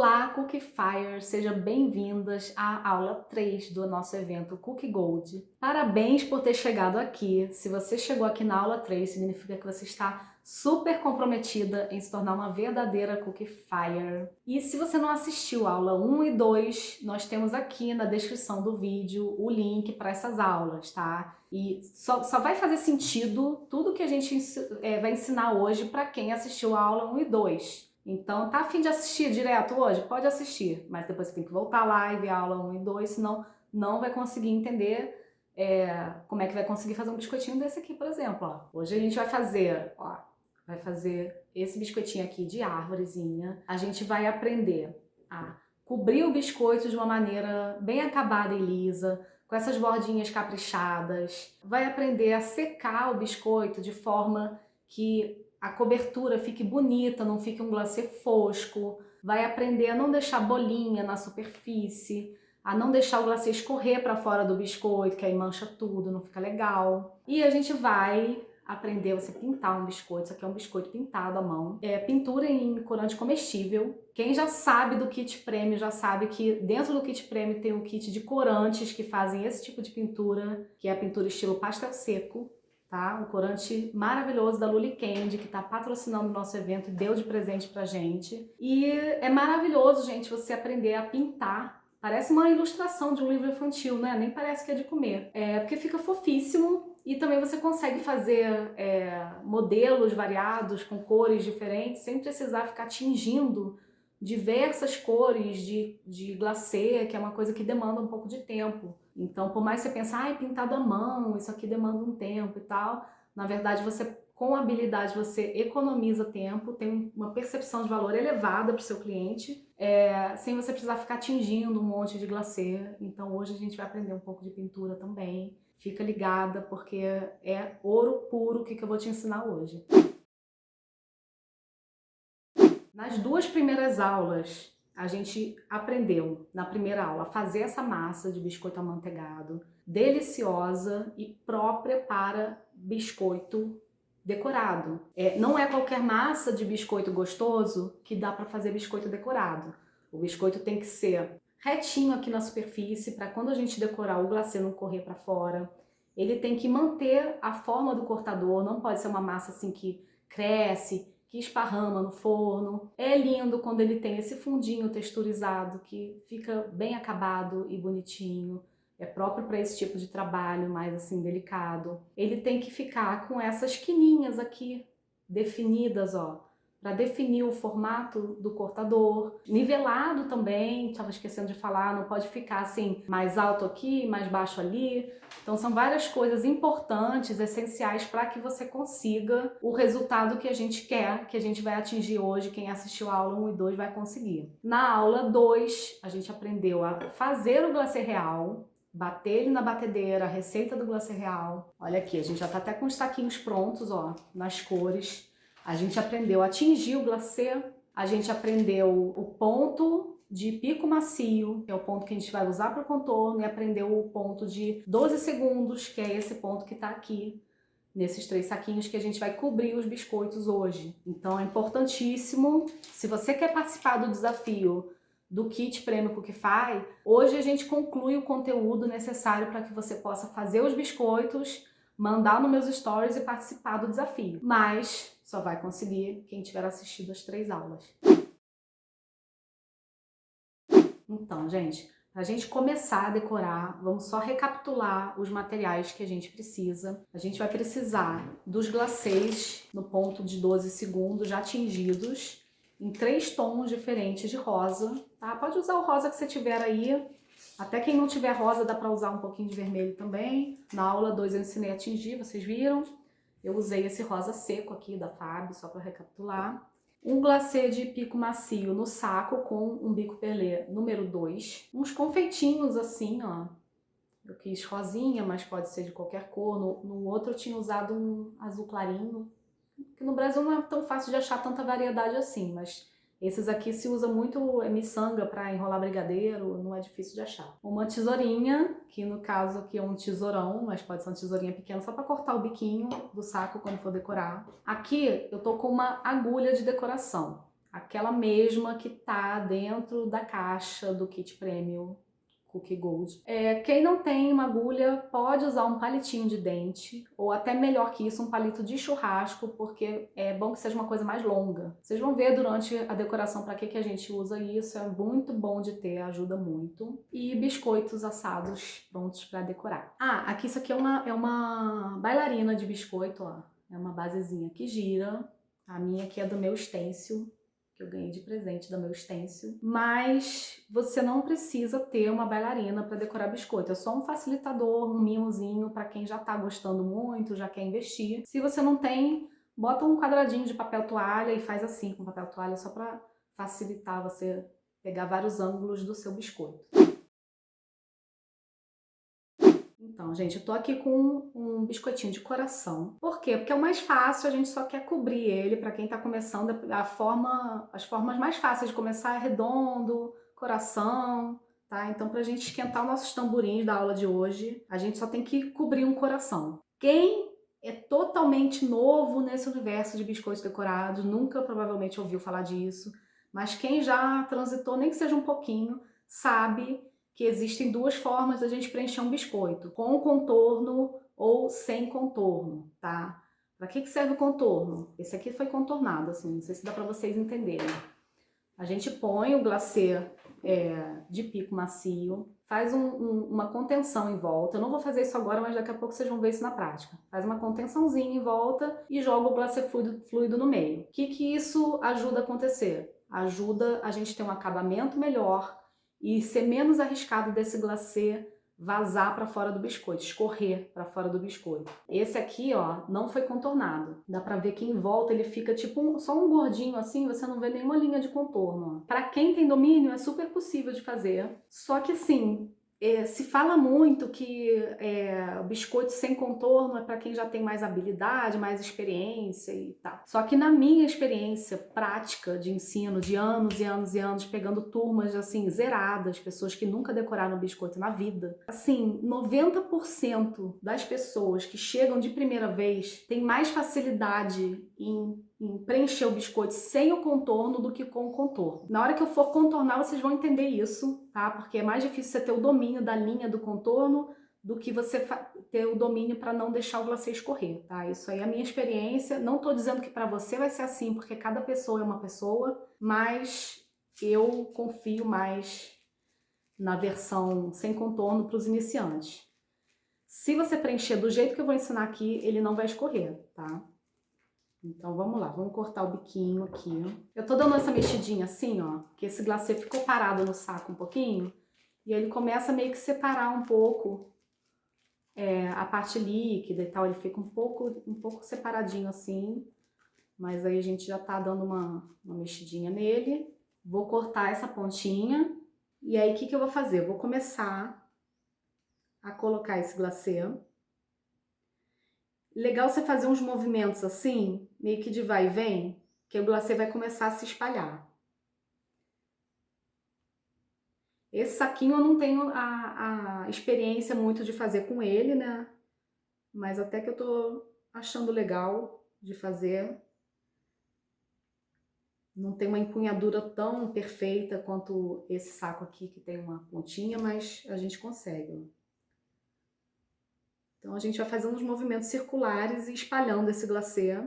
Olá, Cookifiers! Sejam bem-vindas à aula 3 do nosso evento Cookie Gold. Parabéns por ter chegado aqui. Se você chegou aqui na aula 3, significa que você está super comprometida em se tornar uma verdadeira Cookifier. E se você não assistiu a aula 1 e 2, nós temos aqui na descrição do vídeo o link para essas aulas, tá? E só vai fazer sentido tudo que a gente vai ensinar hoje para quem assistiu a aula 1 e 2. Então, tá a fim de assistir direto hoje? Pode assistir, mas depois você tem que voltar lá e ver a aula 1 e 2, senão não vai conseguir entender como é que vai conseguir fazer um biscoitinho desse aqui, por exemplo. Ó. Hoje a gente vai fazer, esse biscoitinho aqui de árvorezinha. A gente vai aprender a cobrir o biscoito de uma maneira bem acabada e lisa, com essas bordinhas caprichadas. Vai aprender a secar o biscoito de forma que a cobertura fique bonita, não fique um glacê fosco. Vai aprender a não deixar bolinha na superfície, a não deixar o glacê escorrer para fora do biscoito, que aí mancha tudo, não fica legal. E a gente vai aprender a você pintar um biscoito. Isso aqui é um biscoito pintado à mão. É pintura em corante comestível. Quem já sabe do kit prêmio já sabe que dentro do kit prêmio tem um kit de corantes que fazem esse tipo de pintura, que é a pintura estilo pastel seco. Tá? Um corante maravilhoso da Luli Candy, que está patrocinando o nosso evento e deu de presente pra gente. E é maravilhoso, gente, você aprender a pintar. Parece uma ilustração de um livro infantil, né? Nem parece que é de comer. Porque fica fofíssimo e também você consegue fazer modelos variados, com cores diferentes, sem precisar ficar tingindo diversas cores de glacê, que é uma coisa que demanda um pouco de tempo. Então, por mais que você pense, pintado à mão, isso aqui demanda um tempo e tal, na verdade, você, com habilidade, você economiza tempo, tem uma percepção de valor elevada para o seu cliente, sem você precisar ficar tingindo um monte de glacê. Então, hoje a gente vai aprender um pouco de pintura também. Fica ligada, porque é ouro puro o que eu vou te ensinar hoje. Nas duas primeiras aulas, a gente aprendeu, na primeira aula, a fazer essa massa de biscoito amanteigado, deliciosa e própria para biscoito decorado. Não é qualquer massa de biscoito gostoso que dá para fazer biscoito decorado. O biscoito tem que ser retinho aqui na superfície, para quando a gente decorar o glacê não correr para fora. Ele tem que manter a forma do cortador, não pode ser uma massa assim que cresce, que esparrama no forno. É lindo quando ele tem esse fundinho texturizado que fica bem acabado e bonitinho. É próprio para esse tipo de trabalho mais assim delicado. Ele tem que ficar com essas quininhas aqui definidas, ó, para definir o formato do cortador. Nivelado também, estava esquecendo de falar, não pode ficar assim mais alto aqui, mais baixo ali. Então são várias coisas importantes, essenciais para que você consiga o resultado que a gente quer, que a gente vai atingir hoje. Quem assistiu a aula 1 e 2 vai conseguir. Na aula 2, a gente aprendeu a fazer o glacê real, bater ele na batedeira, a receita do glacê real. Olha aqui, a gente já tá até com os saquinhos prontos, ó, nas cores. A gente aprendeu a tingir o glacê, a gente aprendeu o ponto de pico macio, que é o ponto que a gente vai usar para o contorno, e aprendeu o ponto de 12 segundos, que é esse ponto que está aqui, nesses 3 saquinhos que a gente vai cobrir os biscoitos hoje. Então é importantíssimo, se você quer participar do desafio do Kit Prêmio Cookify, hoje a gente conclui o conteúdo necessário para que você possa fazer os biscoitos, mandar nos meus stories e participar do desafio. Mas só vai conseguir quem tiver assistido as 3 aulas. Então, gente, para a gente começar a decorar, vamos só recapitular os materiais que a gente precisa. A gente vai precisar dos glacês no ponto de 12 segundos já tingidos, em 3 tons diferentes de rosa, tá? Pode usar o rosa que você tiver aí. Até quem não tiver rosa dá para usar um pouquinho de vermelho também. Na aula 2 eu ensinei a tingir, vocês viram? Eu usei esse rosa seco aqui da Fab, só para recapitular. Um glacê de pico macio no saco com um bico perlé número 2. Uns confeitinhos assim, ó. Eu quis rosinha, mas pode ser de qualquer cor. No outro eu tinha usado um azul clarinho, que no Brasil não é tão fácil de achar tanta variedade assim, mas esses aqui se usa muito miçanga para enrolar brigadeiro, não é difícil de achar. Uma tesourinha, que no caso aqui é um tesourão, mas pode ser uma tesourinha pequena só para cortar o biquinho do saco quando for decorar. Aqui eu tô com uma agulha de decoração. aquela mesma que tá dentro da caixa do kit prêmio Cookie Gold. Quem não tem uma agulha pode usar um palitinho de dente, ou até melhor que isso, um palito de churrasco, porque é bom que seja uma coisa mais longa. Vocês vão ver durante a decoração para que a gente usa isso, é muito bom de ter, ajuda muito. E biscoitos assados prontos para decorar. Aqui isso aqui é uma bailarina de biscoito, ó. É uma basezinha que gira. A minha aqui é do meu stencil, que eu ganhei de presente da meu stencil, mas você não precisa ter uma bailarina para decorar biscoito, é só um facilitador, um mimozinho para quem já tá gostando muito, já quer investir. Se você não tem, bota um quadradinho de papel toalha e faz assim com papel toalha, só para facilitar você pegar vários ângulos do seu biscoito. Então, gente, eu tô aqui com um biscoitinho de coração. Por quê? Porque é o mais fácil, a gente só quer cobrir ele. Para quem tá começando, as formas mais fáceis de começar é redondo, coração, tá? Então, pra gente esquentar os nossos tamborins da aula de hoje, a gente só tem que cobrir um coração. Quem é totalmente novo nesse universo de biscoitos decorados, nunca provavelmente ouviu falar disso, mas quem já transitou, nem que seja um pouquinho, sabe que existem duas formas da gente preencher um biscoito, com contorno ou sem contorno, tá? Para que serve o contorno? Esse aqui foi contornado, assim, não sei se dá para vocês entenderem. A gente põe o glacê de pico macio, faz uma contenção em volta. Eu não vou fazer isso agora, mas daqui a pouco vocês vão ver isso na prática. Faz uma contençãozinha em volta e joga o glacê fluido no meio. O que isso ajuda a acontecer? Ajuda a gente ter um acabamento melhor e ser menos arriscado desse glacê vazar para fora do biscoito, escorrer para fora do biscoito. Esse aqui, ó, não foi contornado. Dá para ver que em volta ele fica tipo só um gordinho assim, você não vê nenhuma linha de contorno. Para quem tem domínio é super possível de fazer. Só que assim, se fala muito que o biscoito sem contorno é para quem já tem mais habilidade, mais experiência e tal. Só que na minha experiência prática de ensino, de anos e anos e anos, pegando turmas assim zeradas, pessoas que nunca decoraram biscoito na vida, assim, 90% das pessoas que chegam de primeira vez têm mais facilidade em preencher o biscoito sem o contorno do que com o contorno. Na hora que eu for contornar, vocês vão entender isso, tá? Porque é mais difícil você ter o domínio da linha do contorno do que você ter o domínio para não deixar o glacê escorrer, tá? Isso aí é a minha experiência. Não tô dizendo que para você vai ser assim, porque cada pessoa é uma pessoa, mas eu confio mais na versão sem contorno para os iniciantes. Se você preencher do jeito que eu vou ensinar aqui, ele não vai escorrer, tá? Então vamos lá, vamos cortar o biquinho aqui. Eu tô dando essa mexidinha assim, ó, que esse glacê ficou parado no saco um pouquinho, e ele começa a meio que separar um pouco a parte líquida e tal, ele fica um pouco separadinho assim, mas aí a gente já tá dando uma mexidinha nele. Vou cortar essa pontinha, e aí o que eu vou fazer? Eu vou começar a colocar esse glacê. Legal você fazer uns movimentos assim, meio que de vai e vem, que o glacê vai começar a se espalhar. Esse saquinho eu não tenho a experiência muito de fazer com ele, né? Mas até que eu tô achando legal de fazer. Não tem uma empunhadura tão perfeita quanto esse saco aqui, que tem uma pontinha, mas a gente consegue. Então a gente vai fazendo uns movimentos circulares e espalhando esse glacê.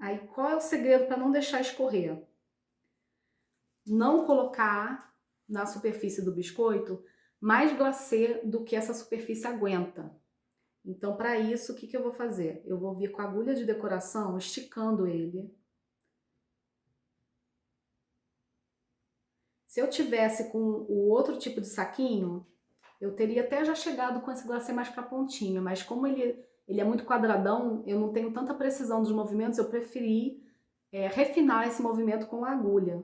Aí qual é o segredo para não deixar escorrer? Não colocar na superfície do biscoito mais glacê do que essa superfície aguenta. Então, para isso, o que eu vou fazer? Eu vou vir com a agulha de decoração, esticando ele. Se eu tivesse com o outro tipo de saquinho, eu teria até já chegado com esse glacê mais para a pontinha, mas como ele é muito quadradão, eu não tenho tanta precisão dos movimentos, eu preferi refinar esse movimento com a agulha.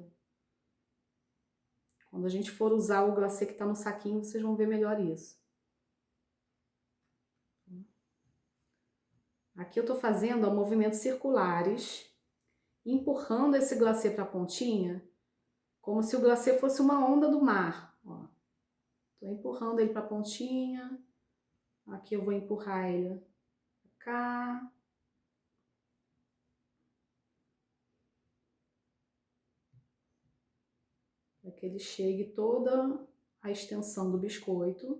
Quando a gente for usar o glacê que está no saquinho, vocês vão ver melhor isso. Aqui eu estou fazendo movimentos circulares, empurrando esse glacê para a pontinha, como se o glacê fosse uma onda do mar. Estou empurrando ele para a pontinha, aqui eu vou empurrar ele cá. Para que ele chegue toda a extensão do biscoito.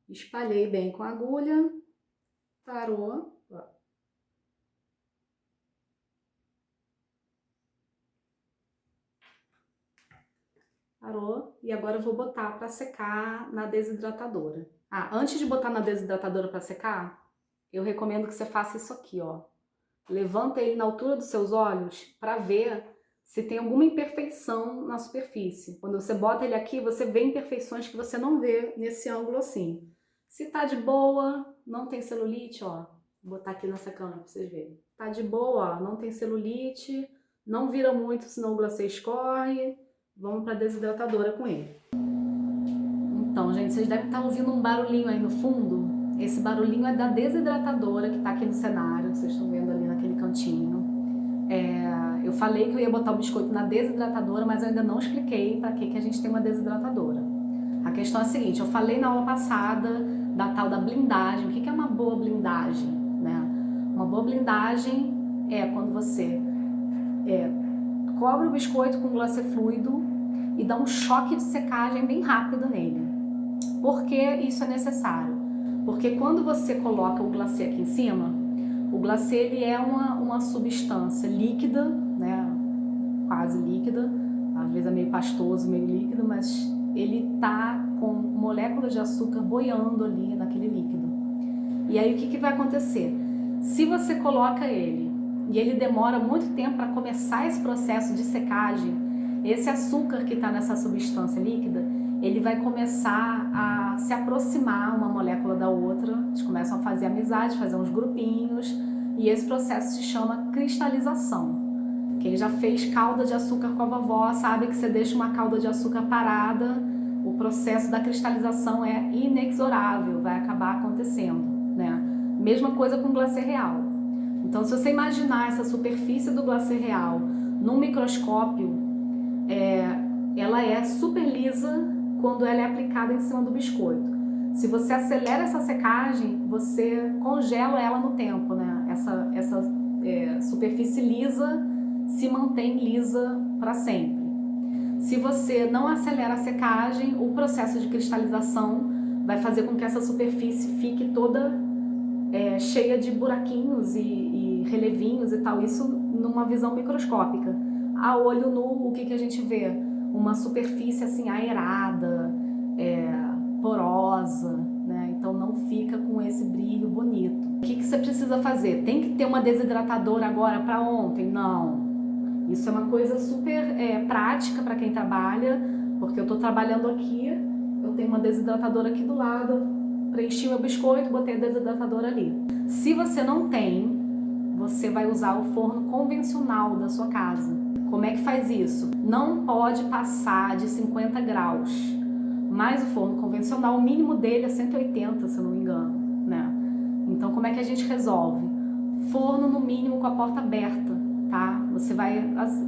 Espalhei bem com a agulha, parou. Parou, e agora eu vou botar para secar na desidratadora. Antes de botar na desidratadora para secar, eu recomendo que você faça isso aqui, ó. Levanta ele na altura dos seus olhos para ver se tem alguma imperfeição na superfície. Quando você bota ele aqui, você vê imperfeições que você não vê nesse ângulo assim. Se tá de boa, não tem celulite, ó. Vou botar aqui nessa câmera para vocês verem. Tá de boa, ó, não tem celulite, não vira muito, senão o glacê escorre. Vamos para a desidratadora com ele. Então, gente, vocês devem estar ouvindo um barulhinho aí no fundo. Esse barulhinho é da desidratadora que está aqui no cenário, vocês estão vendo ali naquele cantinho. Eu falei que eu ia botar o biscoito na desidratadora, mas eu ainda não expliquei para que a gente tem uma desidratadora. A questão é a seguinte, eu falei na aula passada da tal da blindagem. O que é uma boa blindagem, né? Uma boa blindagem é quando você cobre o biscoito com glacê fluido e dá um choque de secagem bem rápido nele. Por que isso é necessário? Porque quando você coloca o glacê aqui em cima, o glacê ele é uma substância líquida, né? Quase líquida, às vezes é meio pastoso, meio líquido, mas ele tá com moléculas de açúcar boiando ali naquele líquido. E aí o que vai acontecer? Se você coloca ele e ele demora muito tempo para começar esse processo de secagem, esse açúcar que está nessa substância líquida, ele vai começar a se aproximar uma molécula da outra, eles começam a fazer amizade, fazer uns grupinhos, e esse processo se chama cristalização. Quem já fez calda de açúcar com a vovó sabe que você deixa uma calda de açúcar parada, o processo da cristalização é inexorável, vai acabar acontecendo, né? Mesma coisa com glacê real. Então, se você imaginar essa superfície do glacê real num microscópio, ela é super lisa quando ela é aplicada em cima do biscoito. Se você acelera essa secagem, você congela ela no tempo, né? Essa superfície lisa se mantém lisa para sempre. Se você não acelera a secagem, o processo de cristalização vai fazer com que essa superfície fique toda cheia de buraquinhos e relevinhos e tal, isso numa visão microscópica. A olho nu, o que a gente vê? Uma superfície assim aerada, porosa, né? Então não fica com esse brilho bonito. O que você precisa fazer? Tem que ter uma desidratadora agora para ontem? Não. Isso é uma coisa super prática para quem trabalha, porque eu estou trabalhando aqui, eu tenho uma desidratadora aqui do lado, preenchi meu biscoito, botei a desidratadora ali. Se você não tem, você vai usar o forno convencional da sua casa. Como é que faz isso? Não pode passar de 50 graus, mas o forno convencional, o mínimo dele é 180, se eu não me engano, né? Então como é que a gente resolve? Forno no mínimo com a porta aberta, tá? Você vai,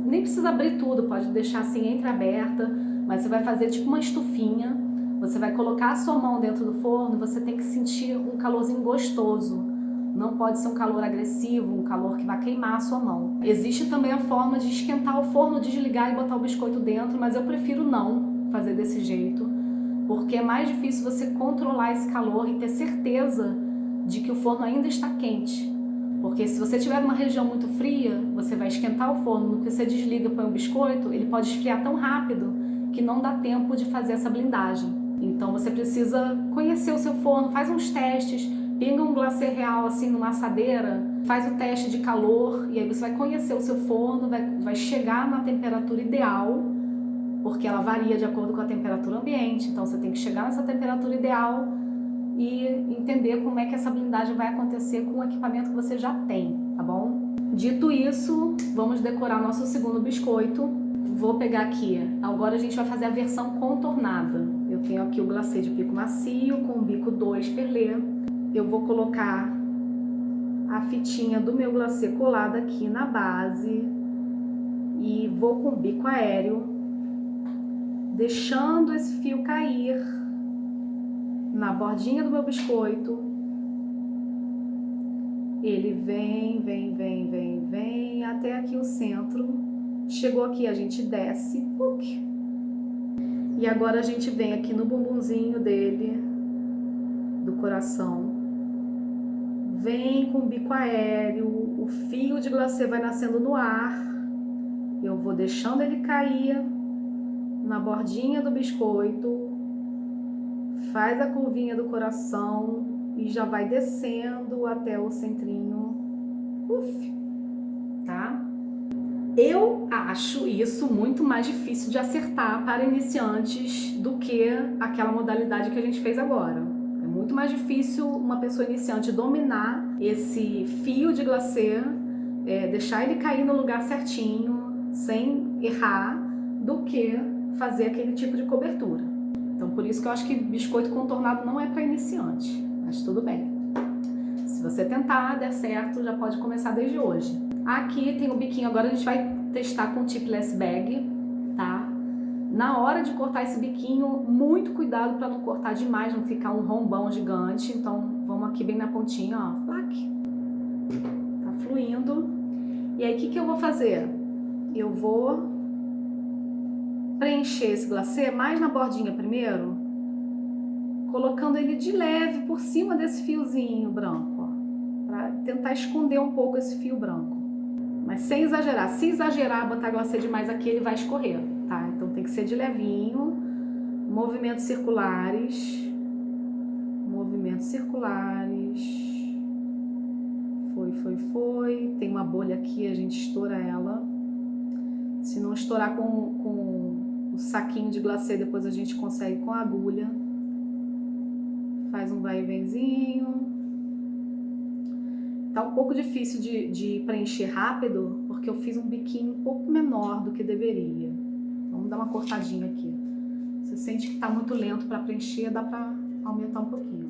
nem precisa abrir tudo, pode deixar assim entreaberta, mas você vai fazer tipo uma estufinha, você vai colocar a sua mão dentro do forno, você tem que sentir um calorzinho gostoso, não pode ser um calor agressivo, um calor que vai queimar a sua mão. Existe também a forma de esquentar o forno, desligar e botar o biscoito dentro, mas eu prefiro não fazer desse jeito, porque é mais difícil você controlar esse calor e ter certeza de que o forno ainda está quente. Porque se você tiver numa região muito fria, você vai esquentar o forno, no que você desliga e põe o biscoito, ele pode esfriar tão rápido que não dá tempo de fazer essa blindagem. Então você precisa conhecer o seu forno, faz uns testes, pinga um glacê real assim numa assadeira, faz o teste de calor e aí você vai conhecer o seu forno, vai chegar na temperatura ideal, porque ela varia de acordo com a temperatura ambiente, então você tem que chegar nessa temperatura ideal e entender como é que essa blindagem vai acontecer com o equipamento que você já tem, tá bom? Dito isso, vamos decorar nosso segundo biscoito. Vou pegar aqui, agora a gente vai fazer a versão contornada. Eu tenho aqui o glacê de pico macio com o bico 2 perlê. Eu vou colocar a fitinha do meu glacê colada aqui na base e vou com o bico aéreo, deixando esse fio cair na bordinha do meu biscoito. Ele vem, vem, vem, vem, vem, até aqui o centro. Chegou aqui, a gente desce. E agora a gente vem aqui no bumbumzinho dele, do coração. Vem com o bico aéreo, o fio de glacê vai nascendo no ar. Eu vou deixando ele cair na bordinha do biscoito. Faz a curvinha do coração e já vai descendo até o centrinho. Tá? Eu acho isso muito mais difícil de acertar para iniciantes do que aquela modalidade que a gente fez agora. É muito mais difícil uma pessoa iniciante dominar esse fio de glacê, deixar ele cair no lugar certinho, sem errar, do que fazer aquele tipo de cobertura. Então por isso que eu acho que biscoito contornado não é para iniciante, mas tudo bem. Se você tentar, der certo, já pode começar desde hoje. Aqui tem o biquinho, agora a gente vai testar com tipless bag, tá? Na hora de cortar esse biquinho, muito cuidado para não cortar demais, não ficar um rombão gigante. Então vamos aqui bem na pontinha, ó, plaque. Tá fluindo. E aí o que eu vou fazer? Eu vou preencher esse glacê mais na bordinha primeiro, colocando ele de leve por cima desse fiozinho branco, ó, para tentar esconder um pouco esse fio branco. Mas sem exagerar. Se exagerar, botar glacê demais aqui, ele vai escorrer, tá? Então tem que ser de levinho, movimentos circulares, movimentos circulares. Foi. Tem uma bolha aqui, a gente estoura ela. Se não estourar com o saquinho de glacê, depois a gente consegue com a agulha. Faz um vai e venzinho. Tá um pouco difícil de preencher rápido, porque eu fiz um biquinho um pouco menor do que deveria. Vamos dar uma cortadinha aqui. Você sente que tá muito lento para preencher, dá para aumentar um pouquinho.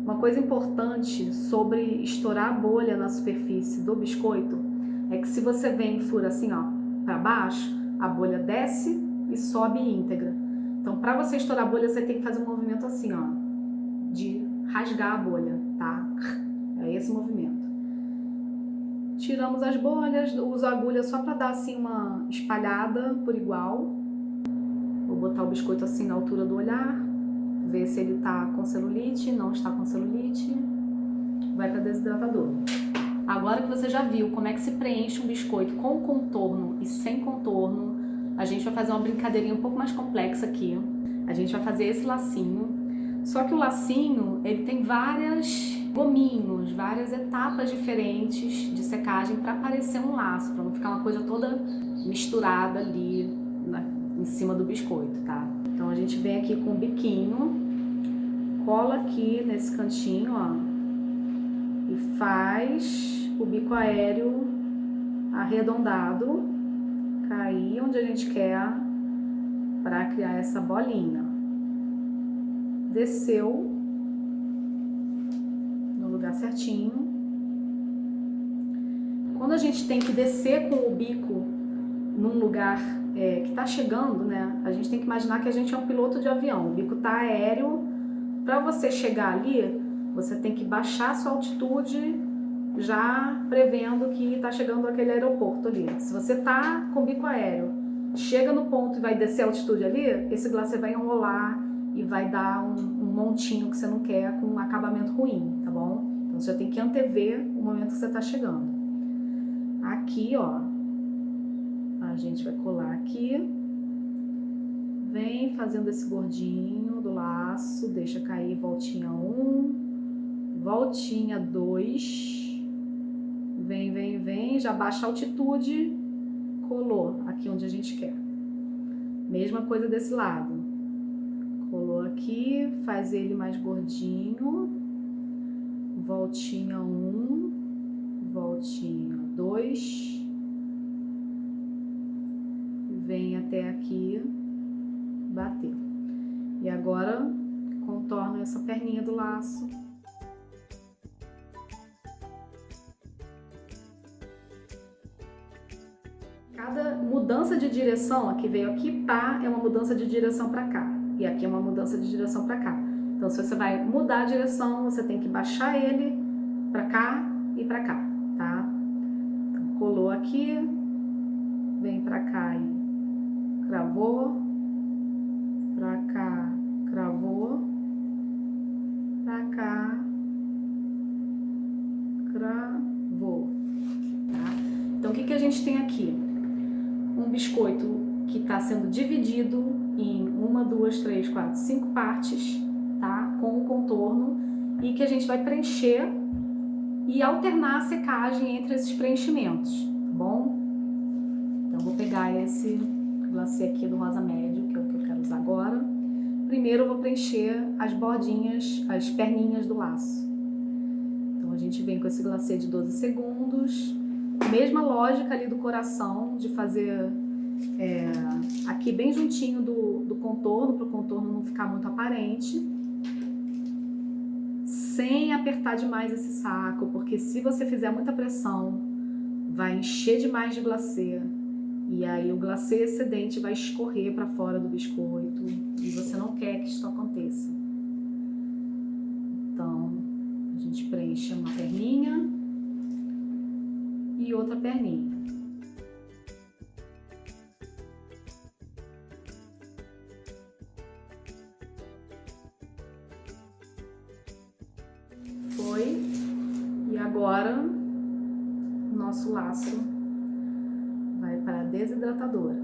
Uma coisa importante sobre estourar a bolha na superfície do biscoito é que se você vem e fura assim, ó, para baixo, a bolha desce e sobe íntegra. Então, para você estourar a bolha, você tem que fazer um movimento assim, ó, de rasgar a bolha, tá? É esse movimento. Tiramos as bolhas, uso a agulha só para dar assim uma espalhada por igual. Vou botar o biscoito assim na altura do olhar. Ver se ele tá com celulite, não está com celulite, vai para desidratador. Agora que você já viu como é que se preenche um biscoito com contorno e sem contorno, a gente vai fazer uma brincadeirinha um pouco mais complexa aqui. A gente vai fazer esse lacinho, só que o lacinho, ele tem vários gominhos, várias etapas diferentes de secagem para parecer um laço, para não ficar uma coisa toda misturada ali em cima do biscoito, tá? Então a gente vem aqui com o biquinho, cola aqui nesse cantinho, ó, e faz o bico aéreo arredondado, cair onde a gente quer para criar essa bolinha. Desceu no lugar certinho. Quando a gente tem que descer com o bico num lugar que tá chegando, né? A gente tem que imaginar que a gente é um piloto de avião. O bico tá aéreo. Para você chegar ali, você tem que baixar a sua altitude, já prevendo que tá chegando aquele aeroporto ali. Se você tá com o bico aéreo, chega no ponto e vai descer a altitude ali, esse glacê vai enrolar e vai dar um montinho que você não quer, com um acabamento ruim, tá bom? Então você tem que antever o momento que você tá chegando. Aqui, ó, a gente vai colar aqui, vem fazendo esse gordinho do laço, deixa cair voltinha 1, voltinha 2, vem, já baixa a altitude, colou aqui onde a gente quer. Mesma coisa desse lado, aqui, faz ele mais gordinho, voltinha 1, voltinha 2, vem até aqui, bateu. E agora contorno essa perninha do laço. Cada mudança de direção, aqui veio aqui, pá, é uma mudança de direção para cá. E aqui é uma mudança de direção para cá. Então, se você vai mudar a direção, você tem que baixar ele para cá e para cá, tá? Então, colou aqui, vem para cá e cravou, para cá, cravou, para cá, cravou, tá? Então, o que a gente tem aqui? Um biscoito que está sendo dividido em 1, 2, 3, 4, 5 partes, tá? Com o contorno, e que a gente vai preencher e alternar a secagem entre esses preenchimentos, tá bom? Então, vou pegar esse glacê aqui do rosa médio, que é o que eu quero usar agora. Primeiro, eu vou preencher as bordinhas, as perninhas do laço. Então, a gente vem com esse glacê de 12 segundos. Mesma lógica ali do coração, de fazer aqui bem juntinho do contorno, para o contorno não ficar muito aparente. Sem apertar demais esse saco, porque se você fizer muita pressão, vai encher demais de glacê. E aí o glacê excedente vai escorrer para fora do biscoito. E você não quer que isso aconteça. Então, a gente preenche uma perninha e outra perninha. Foi. E agora, nosso laço vai para a desidratadora.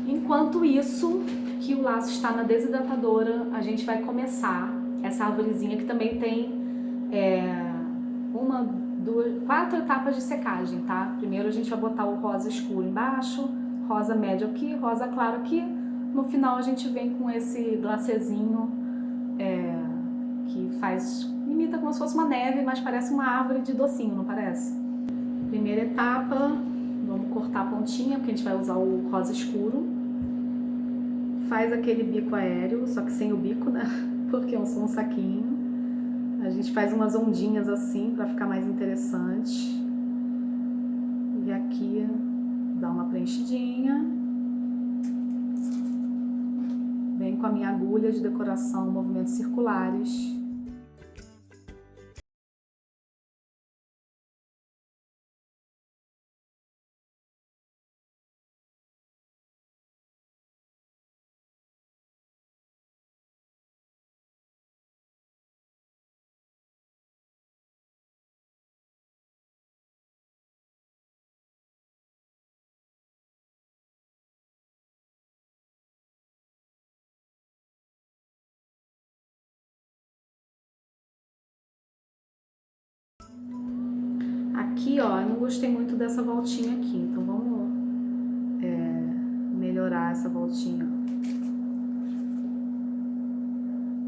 Enquanto isso, que o laço está na desidratadora, a gente vai começar essa arvorezinha que também tem 4 etapas de secagem, tá? Primeiro a gente vai botar o rosa escuro embaixo, rosa médio aqui, rosa claro aqui. No final a gente vem com esse glacêzinho que imita como se fosse uma neve, mas parece uma árvore de docinho, não parece? Primeira etapa, vamos cortar a pontinha, porque a gente vai usar o rosa escuro. Faz aquele bico aéreo, só que sem o bico, né? Porque é só um saquinho. A gente faz umas ondinhas assim para ficar mais interessante. E aqui dá uma preenchidinha. Vem com a minha agulha de decoração, movimentos circulares. Aqui, ó, eu não gostei muito dessa voltinha aqui, então vamos melhorar essa voltinha.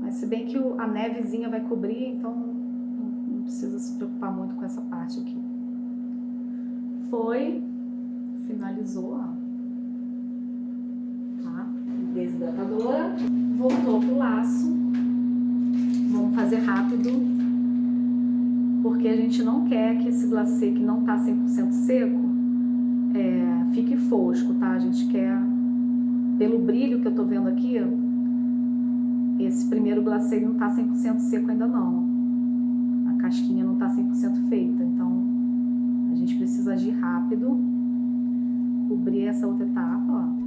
Mas se bem que a nevezinha vai cobrir, então não precisa se preocupar muito com essa parte aqui. Foi, finalizou, ó. Tá? Desidratadora, voltou pro laço. Vamos fazer rápido, porque a gente não quer que esse glacê que não tá 100% seco fique fosco, tá? A gente quer, pelo brilho que eu tô vendo aqui, esse primeiro glacê não tá 100% seco ainda não. A casquinha não tá 100% feita, então a gente precisa agir rápido, cobrir essa outra etapa, ó.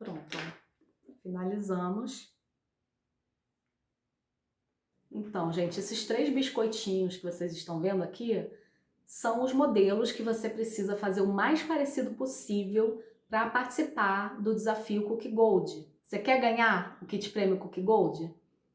Pronto, ó. Finalizamos. Então, gente, esses 3 biscoitinhos que vocês estão vendo aqui são os modelos que você precisa fazer o mais parecido possível para participar do desafio Cookie Gold. Você quer ganhar o Kit Prêmio Cookie Gold?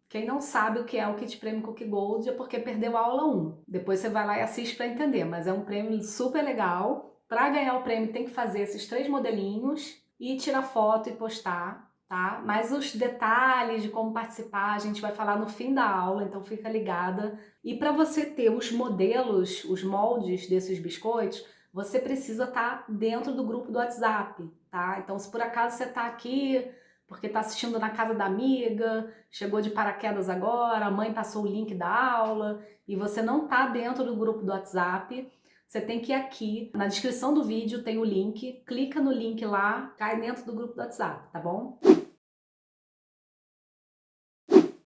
Quem não sabe o que é o Kit Prêmio Cookie Gold é porque perdeu a aula 1. Depois você vai lá e assiste para entender, mas é um prêmio super legal. Para ganhar o prêmio tem que fazer esses 3 modelinhos e tirar foto e postar, tá? Mas os detalhes de como participar a gente vai falar no fim da aula, então fica ligada. E para você ter os modelos, os moldes desses biscoitos, você precisa estar dentro do grupo do WhatsApp, tá? Então se por acaso você está aqui porque está assistindo na casa da amiga, chegou de paraquedas agora, a mãe passou o link da aula e você não está dentro do grupo do WhatsApp, você tem que ir aqui, na descrição do vídeo tem o link, clica no link lá, cai dentro do grupo do WhatsApp, tá bom?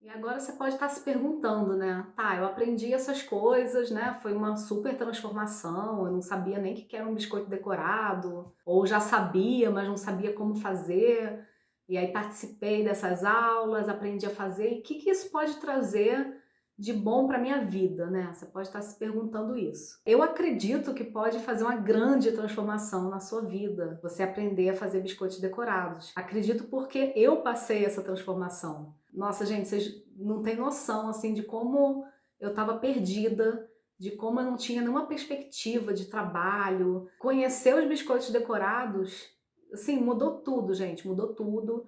E agora você pode estar se perguntando, né? Tá, eu aprendi essas coisas, né? Foi uma super transformação, eu não sabia nem o que era um biscoito decorado, ou já sabia, mas não sabia como fazer. E aí participei dessas aulas, aprendi a fazer. E o que isso pode trazer de bom para minha vida, né? Você pode estar se perguntando isso. Eu acredito que pode fazer uma grande transformação na sua vida, você aprender a fazer biscoitos decorados. Acredito porque eu passei essa transformação. Nossa, gente, vocês não têm noção, assim, de como eu estava perdida, de como eu não tinha nenhuma perspectiva de trabalho. Conhecer os biscoitos decorados, assim, mudou tudo, gente, mudou tudo.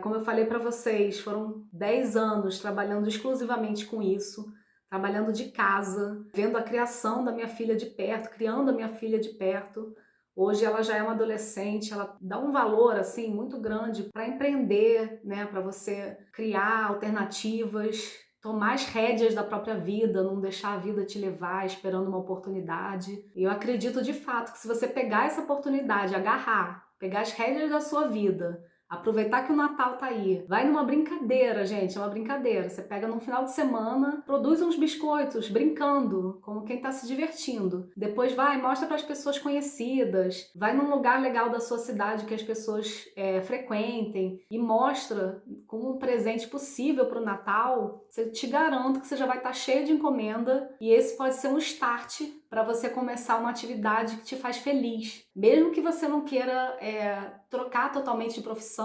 Como eu falei para vocês, foram 10 anos trabalhando exclusivamente com isso, trabalhando de casa, vendo a criação da minha filha de perto, criando a minha filha de perto. Hoje ela já é uma adolescente, ela dá um valor assim muito grande para empreender, né, para você criar alternativas, tomar as rédeas da própria vida, não deixar a vida te levar esperando uma oportunidade. E eu acredito de fato que se você pegar essa oportunidade, agarrar, pegar as rédeas da sua vida, aproveitar que o Natal tá aí. Vai numa brincadeira, gente, é uma brincadeira. Você pega num final de semana, produz uns biscoitos, brincando, como quem tá se divertindo. Depois vai, mostra para as pessoas conhecidas, vai num lugar legal da sua cidade que as pessoas frequentem e mostra como um presente possível pro Natal. Eu te garanto que você já vai estar cheio de encomenda e esse pode ser um start para você começar uma atividade que te faz feliz. Mesmo que você não queira trocar totalmente de profissão,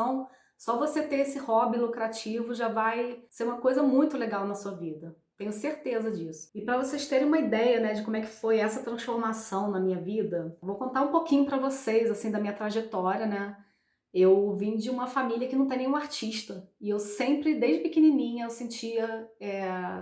só você ter esse hobby lucrativo já vai ser uma coisa muito legal na sua vida. Tenho certeza disso. E para vocês terem uma ideia, né, de como é que foi essa transformação na minha vida, eu vou contar um pouquinho para vocês, assim, da minha trajetória, né? Eu vim de uma família que não tem nenhum artista. E eu sempre, desde pequenininha, eu sentia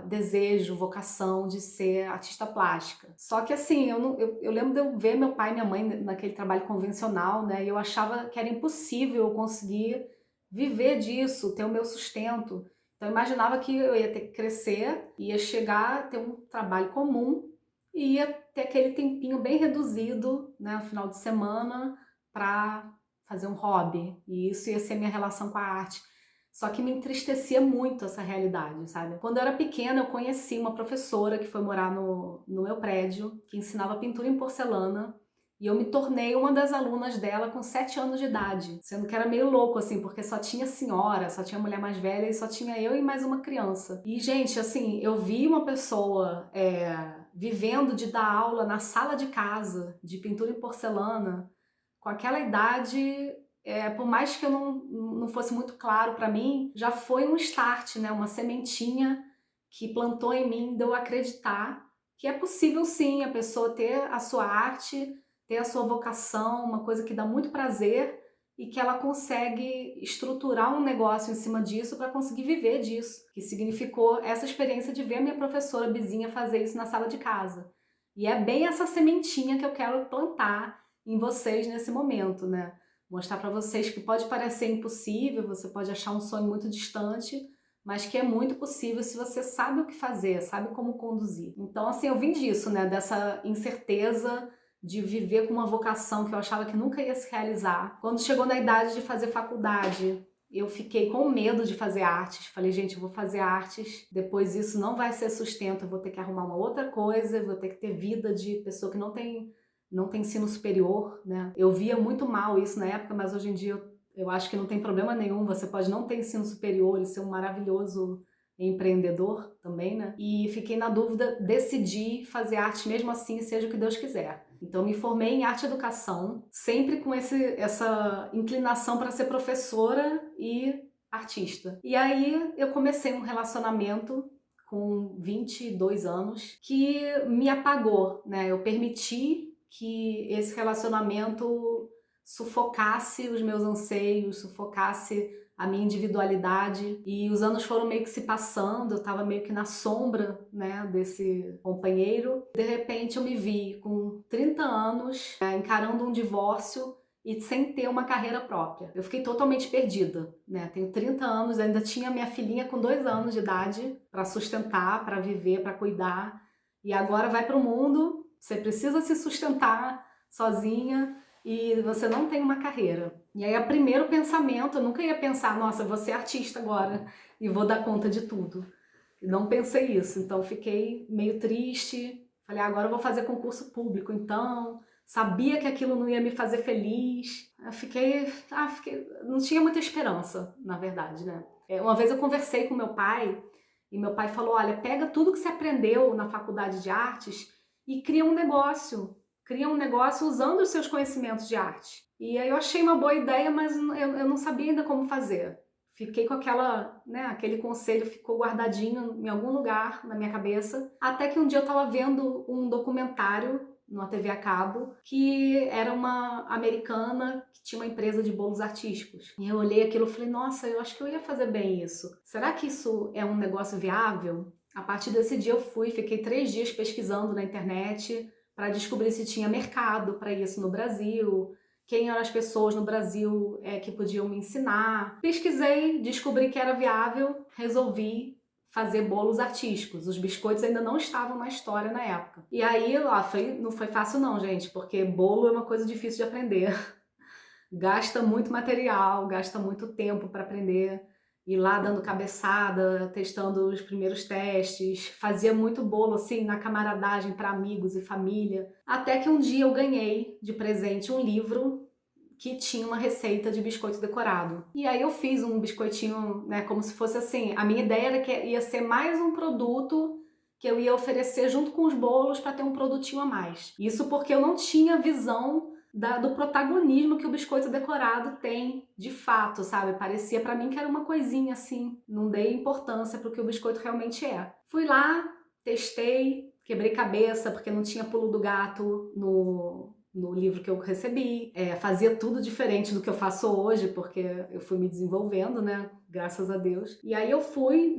desejo, vocação de ser artista plástica. Só que assim, eu lembro de eu ver meu pai e minha mãe naquele trabalho convencional, né? E eu achava que era impossível eu conseguir viver disso, ter o meu sustento. Então eu imaginava que eu ia ter que crescer, ia chegar a ter um trabalho comum e ia ter aquele tempinho bem reduzido, né, no final de semana, para fazer um hobby, e isso ia ser minha relação com a arte. Só que me entristecia muito essa realidade, sabe? Quando eu era pequena, eu conheci uma professora que foi morar no meu prédio, que ensinava pintura em porcelana, e eu me tornei uma das alunas dela com 7 anos de idade, sendo que era meio louco, assim, porque só tinha senhora, só tinha mulher mais velha e só tinha eu e mais uma criança. E, gente, assim, eu vi uma pessoa vivendo de dar aula na sala de casa de pintura em porcelana, com aquela idade, por mais que eu não fosse muito claro para mim, já foi um start, né? Uma sementinha que plantou em mim de eu acreditar que é possível sim a pessoa ter a sua arte, ter a sua vocação, uma coisa que dá muito prazer e que ela consegue estruturar um negócio em cima disso para conseguir viver disso, que significou essa experiência de ver a minha professora Bizinha fazer isso na sala de casa. E é bem essa sementinha que eu quero plantar em vocês nesse momento, né? Mostrar para vocês que pode parecer impossível, você pode achar um sonho muito distante, mas que é muito possível se você sabe o que fazer, sabe como conduzir. Então, assim, eu vim disso, né? Dessa incerteza de viver com uma vocação que eu achava que nunca ia se realizar. Quando chegou na idade de fazer faculdade, eu fiquei com medo de fazer artes. Falei, gente, eu vou fazer artes, depois isso não vai ser sustento, eu vou ter que arrumar uma outra coisa, vou ter que ter vida de pessoa que não tem ensino superior, né? Eu via muito mal isso na época, mas hoje em dia Eu acho que não tem problema nenhum, você pode não ter ensino superior e ser um maravilhoso empreendedor também, né? E fiquei na dúvida, decidi fazer arte mesmo assim, seja o que Deus quiser. Então me formei em arte e educação, sempre com essa inclinação para ser professora e artista. E aí eu comecei um relacionamento com 22 anos que me apagou, né? Eu permiti que esse relacionamento sufocasse os meus anseios, sufocasse a minha individualidade, e os anos foram meio que se passando, eu estava meio que na sombra, né, desse companheiro. De repente eu me vi com 30 anos, encarando um divórcio e sem ter uma carreira própria. Eu fiquei totalmente perdida, né? Tenho 30 anos, ainda tinha minha filhinha com 2 anos de idade para sustentar, para viver, para cuidar, e agora vai para o mundo, você precisa se sustentar sozinha, e você não tem uma carreira. E aí, o primeiro pensamento, eu nunca ia pensar, nossa, vou ser artista agora e vou dar conta de tudo. Não pensei isso, então fiquei meio triste. Falei, agora eu vou fazer concurso público, então. Sabia que aquilo não ia me fazer feliz. Eu fiquei, não tinha muita esperança, na verdade, né? Uma vez eu conversei com meu pai, e meu pai falou, olha, pega tudo que você aprendeu na faculdade de artes e cria um negócio. Cria um negócio usando os seus conhecimentos de arte. E aí eu achei uma boa ideia, mas eu não sabia ainda como fazer. Fiquei com aquele conselho ficou guardadinho em algum lugar na minha cabeça, até que um dia eu estava vendo um documentário numa TV a cabo, que era uma americana que tinha uma empresa de bolos artísticos. E eu olhei aquilo e falei, nossa, eu acho que eu ia fazer bem isso. Será que isso é um negócio viável? A partir desse dia eu fiquei 3 dias pesquisando na internet para descobrir se tinha mercado para isso no Brasil, quem eram as pessoas no Brasil que podiam me ensinar. Pesquisei, descobri que era viável, resolvi fazer bolos artísticos. Os biscoitos ainda não estavam na história na época. E aí, não foi fácil não, gente, porque bolo é uma coisa difícil de aprender. Gasta muito material, gasta muito tempo para aprender. Ir lá dando cabeçada, testando os primeiros testes, fazia muito bolo assim na camaradagem para amigos e família. Até que um dia eu ganhei de presente um livro que tinha uma receita de biscoito decorado. E aí eu fiz um biscoitinho, né, como se fosse assim, a minha ideia era que ia ser mais um produto que eu ia oferecer junto com os bolos para ter um produtinho a mais. Isso porque eu não tinha visão do protagonismo que o biscoito decorado tem de fato, sabe? Parecia para mim que era uma coisinha assim, não dei importância para o que o biscoito realmente é. Fui lá, testei, quebrei cabeça porque não tinha pulo do gato no livro que eu recebi, fazia tudo diferente do que eu faço hoje, porque eu fui me desenvolvendo, né? Graças a Deus. E aí eu fui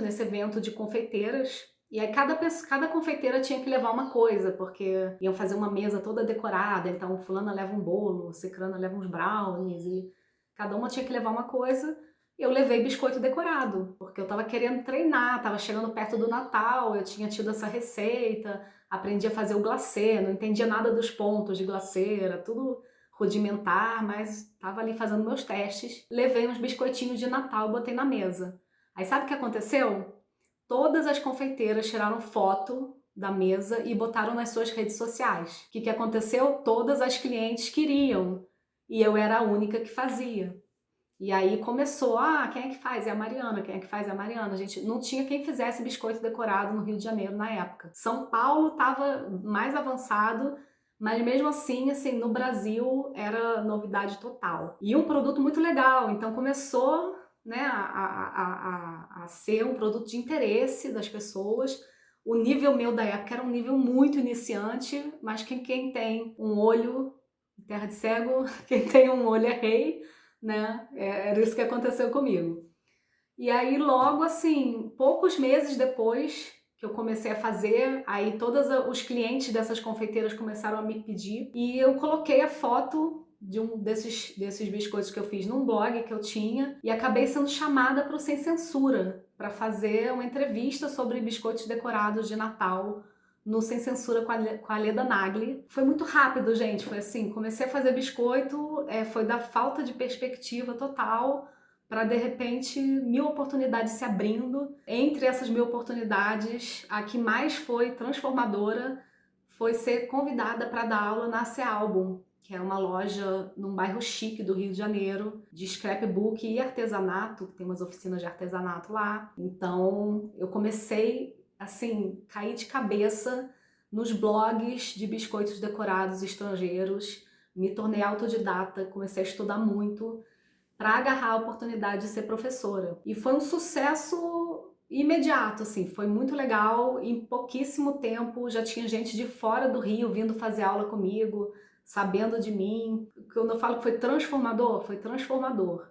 nesse evento de confeiteiras. E aí cada confeiteira tinha que levar uma coisa, porque iam fazer uma mesa toda decorada, então fulana leva um bolo, cicrana leva uns brownies, e cada uma tinha que levar uma coisa. Eu levei biscoito decorado, porque eu tava querendo treinar, tava chegando perto do Natal, eu tinha tido essa receita, aprendi a fazer o glacê, não entendia nada dos pontos de glacê, era tudo rudimentar, mas tava ali fazendo meus testes. Levei uns biscoitinhos de Natal, botei na mesa. Aí sabe o que aconteceu? Todas as confeiteiras tiraram foto da mesa e botaram nas suas redes sociais. O que aconteceu? Todas as clientes queriam e eu era a única que fazia. E aí começou, quem é que faz? É a Mariana, quem é que faz? É a Mariana. Gente, não tinha quem fizesse biscoito decorado no Rio de Janeiro na época. São Paulo estava mais avançado, mas mesmo assim, no Brasil era novidade total. E um produto muito legal, então começou, né, a ser um produto de interesse das pessoas. O nível meu da época era um nível muito iniciante, mas quem tem um olho, terra de cego, quem tem um olho é rei, né? Era isso que aconteceu comigo. E aí logo assim, poucos meses depois que eu comecei a fazer, aí todos os clientes dessas confeiteiras começaram a me pedir e eu coloquei a foto de um desses biscoitos que eu fiz num blog que eu tinha e acabei sendo chamada para o Sem Censura para fazer uma entrevista sobre biscoitos decorados de Natal no Sem Censura com a Leda Nagli. Foi muito rápido, gente, foi assim, comecei a fazer biscoito, foi da falta de perspectiva total para, de repente, 1000 oportunidades se abrindo. Entre essas 1000 oportunidades, a que mais foi transformadora foi ser convidada para dar aula na C Album, que é uma loja num bairro chique do Rio de Janeiro, de scrapbook e artesanato, que tem umas oficinas de artesanato lá. Então eu comecei, assim, cair de cabeça nos blogs de biscoitos decorados estrangeiros, me tornei autodidata, comecei a estudar muito para agarrar a oportunidade de ser professora. E foi um sucesso imediato, assim, foi muito legal. Em pouquíssimo tempo já tinha gente de fora do Rio vindo fazer aula comigo, sabendo de mim. Quando eu falo que foi transformador, foi transformador.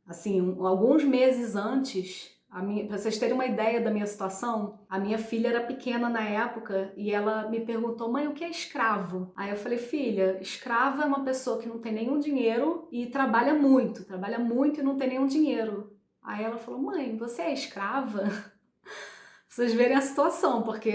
Assim, alguns meses antes, para vocês terem uma ideia da minha situação, a minha filha era pequena na época e ela me perguntou: mãe, o que é escravo? Aí eu falei: filha, escravo é uma pessoa que não tem nenhum dinheiro e trabalha muito e não tem nenhum dinheiro. Aí ela falou: mãe, você é escrava? Vocês verem a situação, porque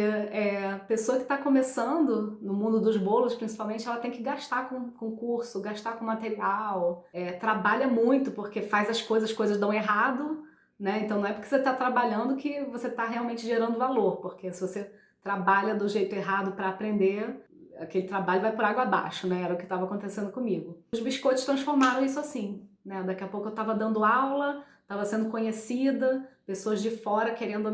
a pessoa que está começando no mundo dos bolos, principalmente, ela tem que gastar com curso, gastar com material, trabalha muito porque faz as coisas dão errado, né? Então não é porque você está trabalhando que você está realmente gerando valor, porque se você trabalha do jeito errado para aprender, aquele trabalho vai por água abaixo, né? Era o que estava acontecendo comigo. Os biscoitos transformaram isso assim, né? Daqui a pouco eu estava dando aula, estava sendo conhecida, pessoas de fora querendo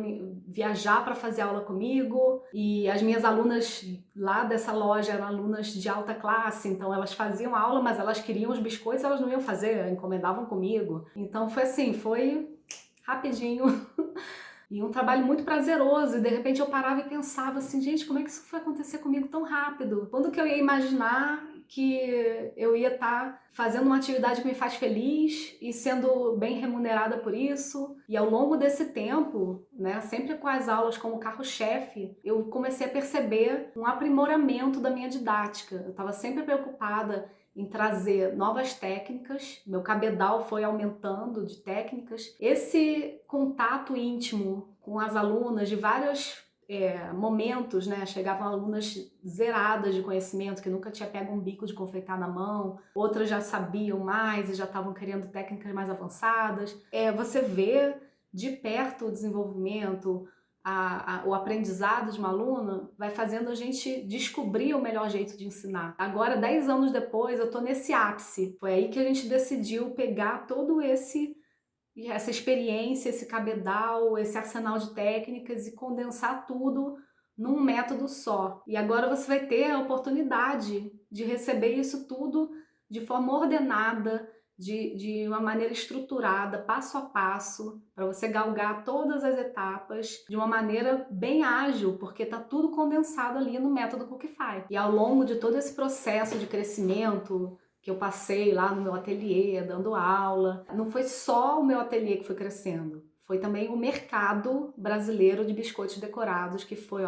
viajar para fazer aula comigo, e as minhas alunas lá dessa loja eram alunas de alta classe, então elas faziam aula, mas elas queriam os biscoitos, elas não iam fazer, encomendavam comigo. Então foi assim, foi rapidinho. E um trabalho muito prazeroso, e de repente eu parava e pensava assim, gente, como é que isso foi acontecer comigo tão rápido? Quando que eu ia imaginar que eu ia estar fazendo uma atividade que me faz feliz e sendo bem remunerada por isso? E ao longo desse tempo, né, sempre com as aulas como carro-chefe, eu comecei a perceber um aprimoramento da minha didática. Eu estava sempre preocupada em trazer novas técnicas, meu cabedal foi aumentando de técnicas. Esse contato íntimo com as alunas de vários momentos, né? Chegavam alunas zeradas de conhecimento, que nunca tinha pego um bico de confeitar na mão, outras já sabiam mais e já estavam querendo técnicas mais avançadas. Você vê de perto o desenvolvimento, o aprendizado de uma aluna vai fazendo a gente descobrir o melhor jeito de ensinar. Agora, 10 anos depois, eu tô nesse ápice. Foi aí que a gente decidiu pegar todo essa experiência, esse cabedal, esse arsenal de técnicas e condensar tudo num método só. E agora você vai ter a oportunidade de receber isso tudo de forma ordenada, de uma maneira estruturada, passo a passo, para você galgar todas as etapas de uma maneira bem ágil, porque está tudo condensado ali no método Cookify. E ao longo de todo esse processo de crescimento que eu passei lá no meu ateliê, dando aula, não foi só o meu ateliê que foi crescendo, foi também o mercado brasileiro de biscoitos decorados que foi,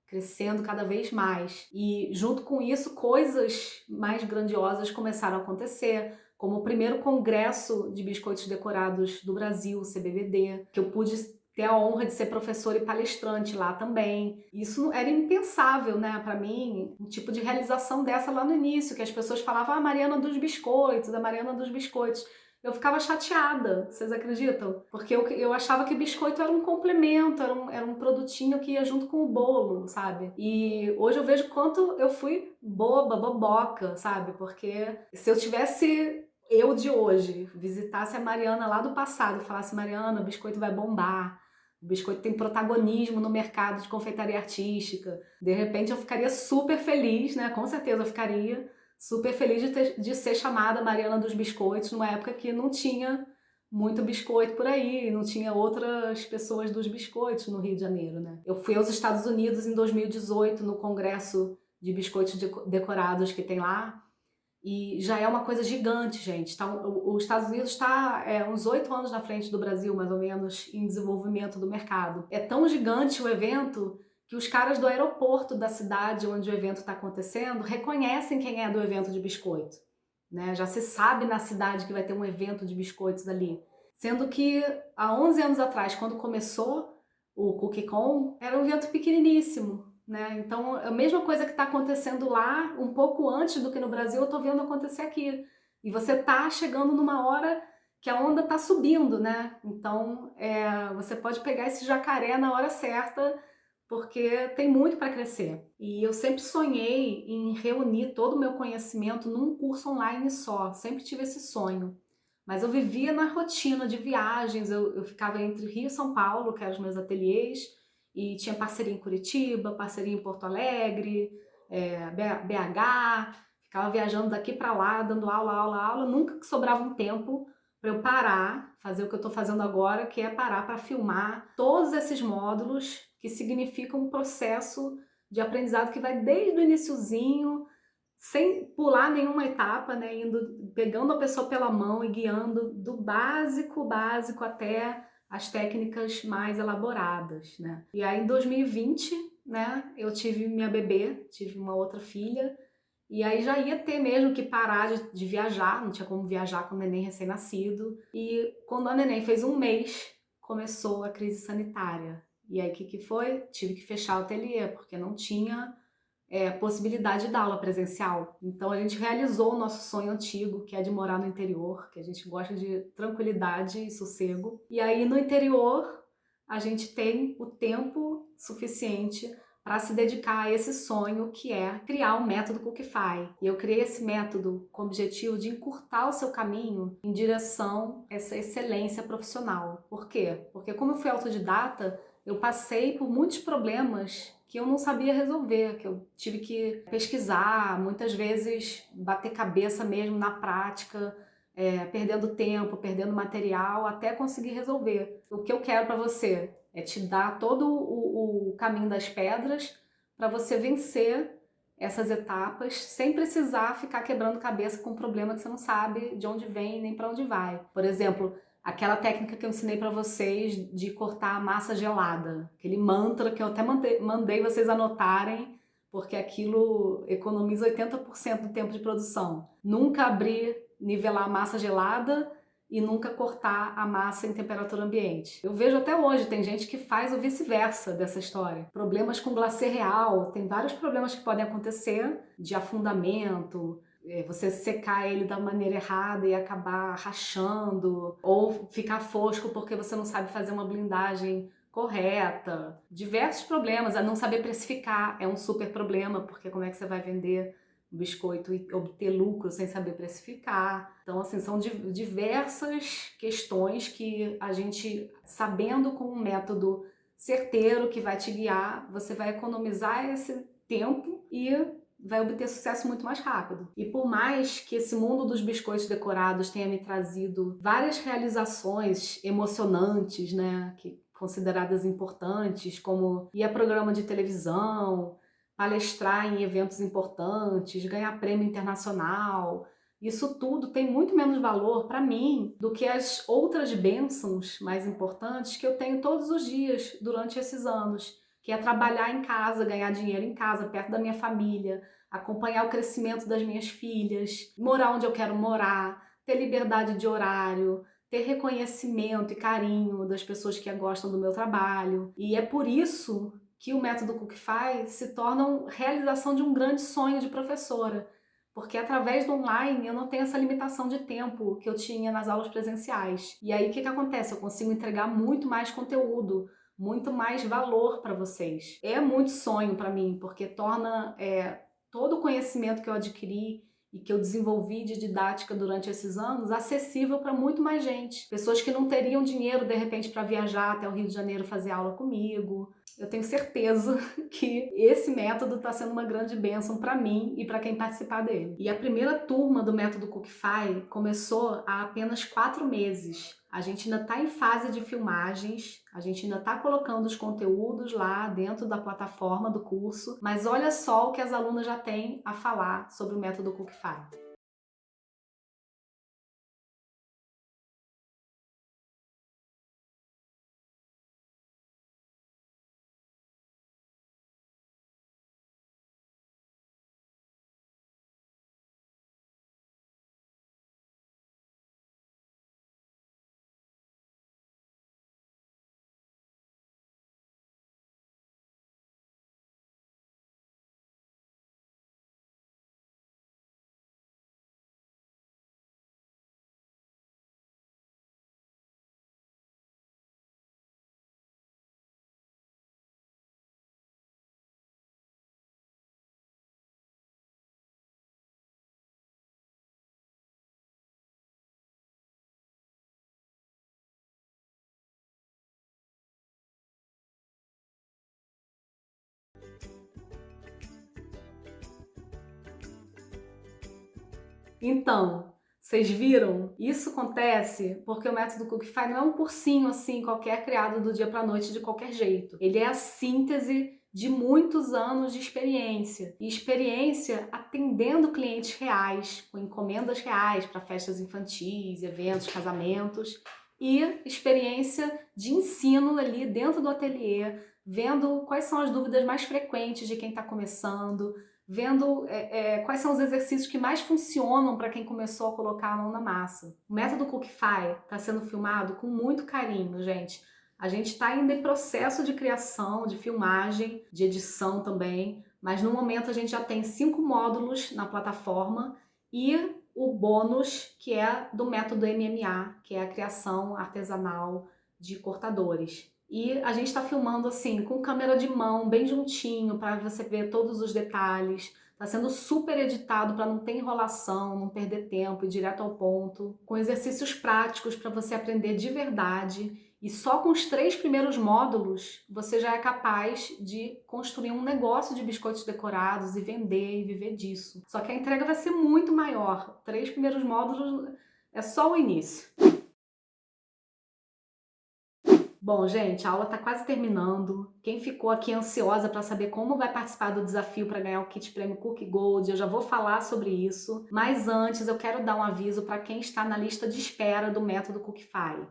crescendo cada vez mais. E junto com isso, coisas mais grandiosas começaram a acontecer, como o primeiro congresso de biscoitos decorados do Brasil, o CBBD, que eu pude ter a honra de ser professora e palestrante lá também. Isso era impensável, né, para mim, um tipo de realização dessa lá no início, que as pessoas falavam, Mariana dos biscoitos, a Mariana dos biscoitos. Eu ficava chateada, vocês acreditam? Porque eu achava que biscoito era um complemento, era um produtinho que ia junto com o bolo, sabe? E hoje eu vejo quanto eu fui boboca, sabe? Porque se eu tivesse eu de hoje visitasse a Mariana lá do passado e falasse, Mariana, o biscoito vai bombar, o biscoito tem protagonismo no mercado de confeitaria artística, de repente eu ficaria super feliz, né? Com certeza eu ficaria super feliz de ser chamada Mariana dos Biscoitos numa época que não tinha muito biscoito por aí, não tinha outras pessoas dos biscoitos no Rio de Janeiro, né? Eu fui aos Estados Unidos em 2018 no congresso de biscoitos decorados que tem lá, e já é uma coisa gigante, gente. Os Estados Unidos está uns 8 anos na frente do Brasil, mais ou menos, em desenvolvimento do mercado. É tão gigante o evento que os caras do aeroporto da cidade onde o evento está acontecendo reconhecem quem é do evento de biscoito, né? Já se sabe na cidade que vai ter um evento de biscoitos ali. Sendo que há 11 anos atrás, quando começou o CookieCon, era um evento pequeniníssimo, né? Então, a mesma coisa que está acontecendo lá, um pouco antes do que no Brasil, eu estou vendo acontecer aqui. E você está chegando numa hora que a onda está subindo, né? Então, você pode pegar esse jacaré na hora certa porque tem muito para crescer. E eu sempre sonhei em reunir todo o meu conhecimento num curso online só, sempre tive esse sonho. Mas eu vivia na rotina de viagens, eu ficava entre Rio e São Paulo, que eram os meus ateliês, e tinha parceria em Curitiba, parceria em Porto Alegre, BH, ficava viajando daqui para lá, dando aula, aula, aula, nunca que sobrava um tempo para eu parar, fazer o que eu estou fazendo agora, que é parar para filmar todos esses módulos, que significam um processo de aprendizado que vai desde o iniciozinho, sem pular nenhuma etapa, né, pegando a pessoa pela mão e guiando do básico, básico até as técnicas mais elaboradas, né. E aí em 2020, né, eu tive minha bebê, tive uma outra filha, e aí já ia ter mesmo que parar de viajar, não tinha como viajar com o neném recém-nascido. E quando a neném fez um mês, começou a crise sanitária. E aí o que foi? Tive que fechar o ateliê, porque não tinha possibilidade de dar aula presencial. Então a gente realizou o nosso sonho antigo, que é de morar no interior, que a gente gosta de tranquilidade e sossego. E aí no interior a gente tem o tempo suficiente para se dedicar a esse sonho, que é criar um método Cookify. E eu criei esse método com o objetivo de encurtar o seu caminho em direção a essa excelência profissional. Por quê? Porque como eu fui autodidata, eu passei por muitos problemas que eu não sabia resolver, que eu tive que pesquisar, muitas vezes bater cabeça mesmo na prática, perdendo tempo, perdendo material, até conseguir resolver. O que eu quero para você é te dar todo o caminho das pedras para você vencer essas etapas sem precisar ficar quebrando cabeça com um problema que você não sabe de onde vem nem para onde vai. Por exemplo, aquela técnica que eu ensinei para vocês de cortar a massa gelada, aquele mantra que eu até mandei vocês anotarem, porque aquilo economiza 80% do tempo de produção. Nunca abrir, nivelar a massa gelada e nunca cortar a massa em temperatura ambiente. Eu vejo até hoje, tem gente que faz o vice-versa dessa história. Problemas com glacê real, tem vários problemas que podem acontecer de afundamento, você secar ele da maneira errada e acabar rachando, ou ficar fosco porque você não sabe fazer uma blindagem correta. Diversos problemas, a não saber precificar é um super problema, porque como é que você vai vender o biscoito e obter lucro sem saber precificar? Então, assim, são diversas questões que a gente, sabendo com um método certeiro que vai te guiar, você vai economizar esse tempo e vai obter sucesso muito mais rápido. E por mais que esse mundo dos biscoitos decorados tenha me trazido várias realizações emocionantes, né, que consideradas importantes, como ir a programa de televisão, palestrar em eventos importantes, ganhar prêmio internacional, isso tudo tem muito menos valor para mim do que as outras bênçãos mais importantes que eu tenho todos os dias durante esses anos, que é trabalhar em casa, ganhar dinheiro em casa, perto da minha família, acompanhar o crescimento das minhas filhas, morar onde eu quero morar, ter liberdade de horário, ter reconhecimento e carinho das pessoas que gostam do meu trabalho. E é por isso que o método Cookify se torna a realização de um grande sonho de professora, porque através do online eu não tenho essa limitação de tempo que eu tinha nas aulas presenciais. E aí o que acontece? Eu consigo entregar muito mais conteúdo, muito mais valor para vocês. É muito sonho para mim, porque torna todo o conhecimento que eu adquiri e que eu desenvolvi de didática durante esses anos acessível para muito mais gente. Pessoas que não teriam dinheiro, de repente, para viajar até o Rio de Janeiro fazer aula comigo. Eu tenho certeza que esse método está sendo uma grande bênção para mim e para quem participar dele. E a primeira turma do método Cookify começou há apenas 4 meses. A gente ainda está em fase de filmagens, a gente ainda está colocando os conteúdos lá dentro da plataforma do curso, mas olha só o que as alunas já têm a falar sobre o método Cookify. Então, vocês viram? Isso acontece porque o método Cookify não é um cursinho assim qualquer criado do dia para a noite de qualquer jeito. Ele é a síntese de muitos anos de experiência. E experiência atendendo clientes reais, com encomendas reais para festas infantis, eventos, casamentos. E experiência de ensino ali dentro do ateliê, vendo quais são as dúvidas mais frequentes de quem está começando, vendo quais são os exercícios que mais funcionam para quem começou a colocar a mão na massa. O método Cookify está sendo filmado com muito carinho, gente. A gente está ainda em processo de criação, de filmagem, de edição também, mas no momento a gente já tem 5 módulos na plataforma e o bônus que é do método MMA, que é a criação artesanal de cortadores. E a gente está filmando assim, com câmera de mão, bem juntinho, para você ver todos os detalhes. Está sendo super editado para não ter enrolação, não perder tempo, ir direto ao ponto. Com exercícios práticos para você aprender de verdade. E só com os 3 primeiros módulos, você já é capaz de construir um negócio de biscoitos decorados e vender e viver disso. Só que a entrega vai ser muito maior. 3 primeiros módulos é só o início. Bom, gente, a aula está quase terminando. Quem ficou aqui ansiosa para saber como vai participar do desafio para ganhar o kit prêmio Cookie Gold, eu já vou falar sobre isso. Mas antes, eu quero dar um aviso para quem está na lista de espera do método Cookify.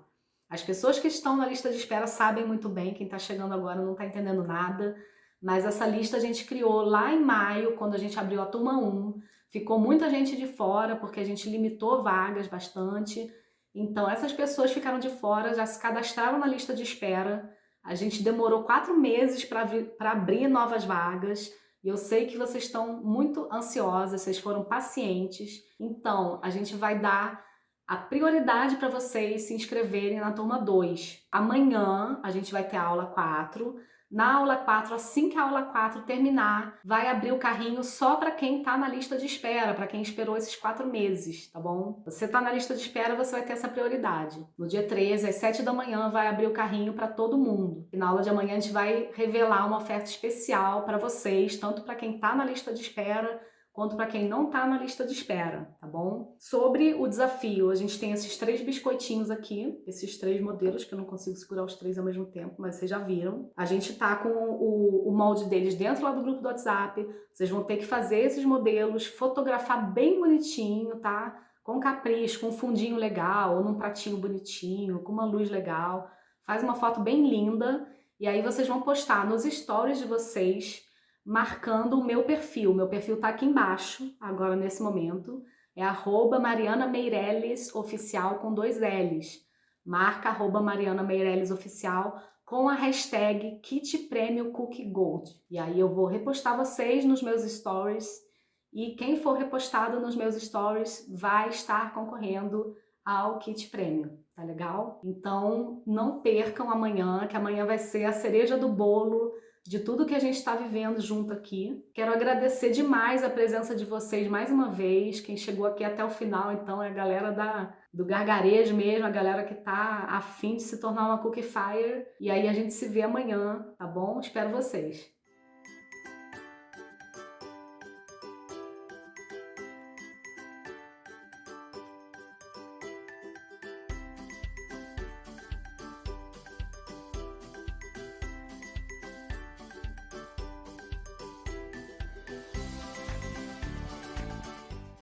As pessoas que estão na lista de espera sabem muito bem, quem está chegando agora não está entendendo nada. Mas essa lista a gente criou lá em maio, quando a gente abriu a turma 1. Ficou muita gente de fora, porque a gente limitou vagas bastante. Então, essas pessoas ficaram de fora, já se cadastraram na lista de espera. A gente demorou 4 meses para abrir novas vagas. E eu sei que vocês estão muito ansiosas, vocês foram pacientes. Então, a gente vai dar a prioridade para vocês se inscreverem na turma 2. Amanhã a gente vai ter a aula 4. Na aula 4, assim que a aula 4 terminar, vai abrir o carrinho só para quem está na lista de espera, para quem esperou esses 4 meses, tá bom? Você está na lista de espera, você vai ter essa prioridade. No dia 13, às 7 da manhã, vai abrir o carrinho para todo mundo. E na aula de amanhã a gente vai revelar uma oferta especial para vocês, tanto para quem está na lista de espera, quanto para quem não está na lista de espera, tá bom? Sobre o desafio, a gente tem esses 3 biscoitinhos aqui, esses 3 modelos, que eu não consigo segurar os 3 ao mesmo tempo, mas vocês já viram. A gente tá com o molde deles dentro lá do grupo do WhatsApp, vocês vão ter que fazer esses modelos, fotografar bem bonitinho, tá? Com capricho, com um fundinho legal, ou num pratinho bonitinho, com uma luz legal. Faz uma foto bem linda, e aí vocês vão postar nos stories de vocês, marcando o meu perfil. Meu perfil tá aqui embaixo, agora nesse momento. É @MarianaMeireles_oficial com 2 L's. Marca @MarianaMeireles_oficial com a hashtag Kit Prêmio Cookie Gold. E aí eu vou repostar vocês nos meus stories. E quem for repostado nos meus stories vai estar concorrendo ao kit prêmio, tá legal? Então não percam amanhã, que amanhã vai ser a cereja do bolo de tudo que a gente está vivendo junto aqui. Quero agradecer demais a presença de vocês mais uma vez. Quem chegou aqui até o final, então, é a galera do gargarejo mesmo, a galera que tá afim de se tornar uma Cookifier. E aí a gente se vê amanhã, tá bom? Espero vocês.